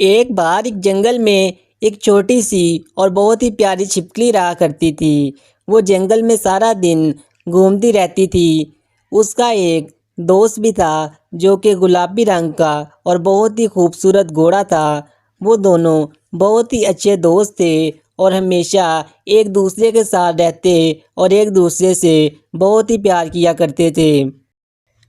ایک بار ایک جنگل میں ایک چھوٹی سی اور بہت ہی پیاری چھپکلی رہا کرتی تھی۔ وہ جنگل میں سارا دن گھومتی رہتی تھی۔ اس کا ایک دوست بھی تھا جو کہ گلابی رنگ کا اور بہت ہی خوبصورت گھوڑا تھا۔ وہ دونوں بہت ہی اچھے دوست تھے اور ہمیشہ ایک دوسرے کے ساتھ رہتے اور ایک دوسرے سے بہت ہی پیار کیا کرتے تھے۔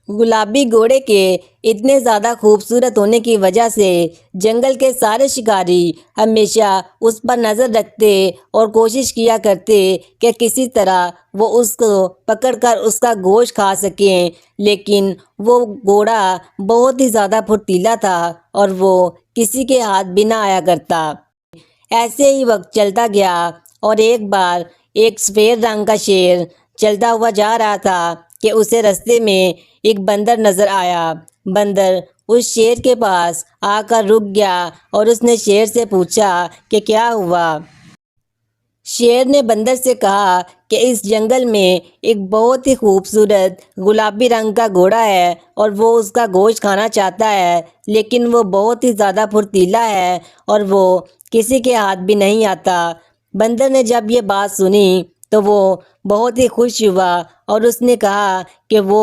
گلابی گھوڑے کے اتنے زیادہ خوبصورت ہونے کی وجہ سے جنگل کے سارے شکاری ہمیشہ اس پر نظر رکھتے اور کوشش کیا کرتے کہ کسی طرح وہ اس کو پکڑ کر اس کا گوشت کھا سکیں، لیکن وہ گھوڑا بہت ہی زیادہ پھرتیلا تھا اور وہ کسی کے ہاتھ بھی نہ آیا کرتا۔ ایسے ہی وقت چلتا گیا اور ایک بار ایک سفید رنگ کا شیر چلتا ہوا جا رہا تھا کہ اسے رستے میں ایک بندر نظر آیا۔ بندر اس شیر کے پاس آ کر رک گیا اور اس نے شیر سے پوچھا کہ کیا ہوا۔ شیر نے بندر سے کہا کہ اس جنگل میں ایک بہت ہی خوبصورت گلابی رنگ کا گھوڑا ہے اور وہ اس کا گوشت کھانا چاہتا ہے، لیکن وہ بہت ہی زیادہ پھرتیلا ہے اور وہ کسی کے ہاتھ بھی نہیں آتا۔ بندر نے جب یہ بات سنی تو وہ بہت ہی خوش ہوا اور اس نے کہا کہ وہ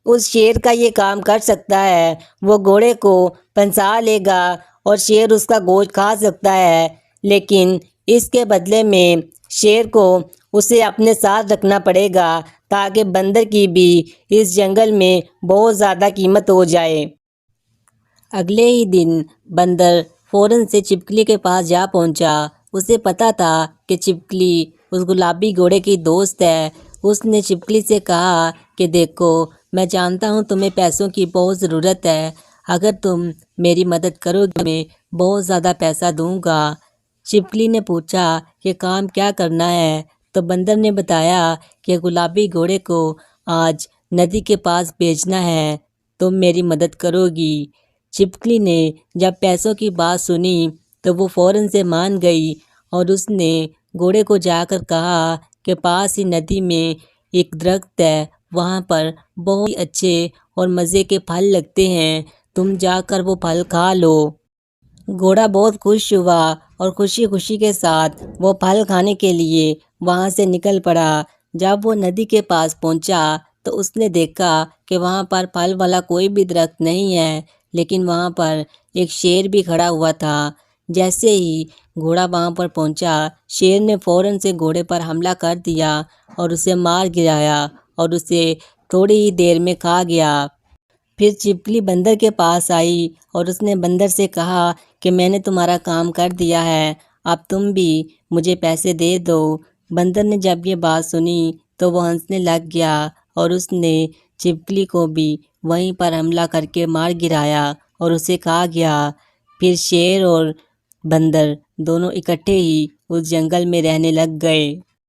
اس شیر کا یہ کام کر سکتا ہے۔ وہ گھوڑے کو پھنسا لے گا اور شیر اس کا گوشت کھا سکتا ہے، لیکن اس کے بدلے میں شیر کو اسے اپنے ساتھ رکھنا پڑے گا تاکہ بندر کی بھی اس جنگل میں بہت زیادہ قیمت ہو جائے۔ اگلے ہی دن بندر فوراً سے چھپکلی کے پاس جا پہنچا۔ اسے پتا تھا کہ چھپکلی اس گلابی گھوڑے کی دوست ہے۔ اس نے چھپکلی سے کہا کہ دیکھو، میں جانتا ہوں تمہیں پیسوں کی بہت ضرورت ہے، اگر تم میری مدد کرو گے میں بہت زیادہ پیسہ دوں گا۔ چھپکلی نے پوچھا کہ کام کیا کرنا ہے، تو بندر نے بتایا کہ گلابی گھوڑے کو آج ندی کے پاس بھیجنا ہے، تم میری مدد کرو گی۔ چھپکلی نے جب پیسوں کی بات سنی تو وہ فوراً سے مان گئی اور اس نے گھوڑے کو جا کر کہا کہ پاس ہی ندی میں ایک درخت ہے، وہاں پر بہت اچھے اور مزے کے پھل لگتے ہیں، تم جا کر وہ پھل کھا لو۔ گھوڑا بہت خوش ہوا اور خوشی خوشی کے ساتھ وہ پھل کھانے کے لیے وہاں سے نکل پڑا۔ جب وہ ندی کے پاس پہنچا تو اس نے دیکھا کہ وہاں پر پھل والا کوئی بھی درخت نہیں ہے، لیکن وہاں پر ایک شیر بھی کھڑا ہوا تھا۔ جیسے ہی گھوڑا وہاں پر پہنچا، شیر نے فوراً سے گھوڑے پر حملہ کر دیا اور اسے مار گرایا اور اسے تھوڑی ہی دیر میں کھا گیا۔ پھر چھپکلی بندر کے پاس آئی اور اس نے بندر سے کہا کہ میں نے تمہارا کام کر دیا ہے، اب تم بھی مجھے پیسے دے دو۔ بندر نے جب یہ بات سنی تو وہ ہنسنے لگ گیا اور اس نے چھپکلی کو بھی وہیں پر حملہ کر کے مار گرایا اور اسے کھا گیا۔ پھر شیر اور بندر دونوں اکٹھے ہی اس جنگل میں رہنے لگ گئے۔